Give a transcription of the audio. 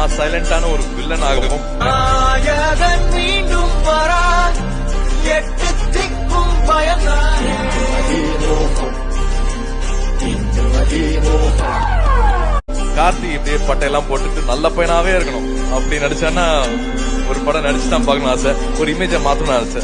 நான் சைலண்டான ஒரு வில்லன் ஆகவும் மீண்டும் வரா எட்டு திக்கும் பயந்தானே கார்த்தி இப்படியே பட்டையெல்லாம் போட்டுட்டு நல்ல பையனாவே இருக்கணும் அப்படி நடிச்சான்னா ஒரு படம் நடிச்சு தான் பார்க்கணும் ஆசை, ஒரு இமேஜை மாத்தணும் ஆசை.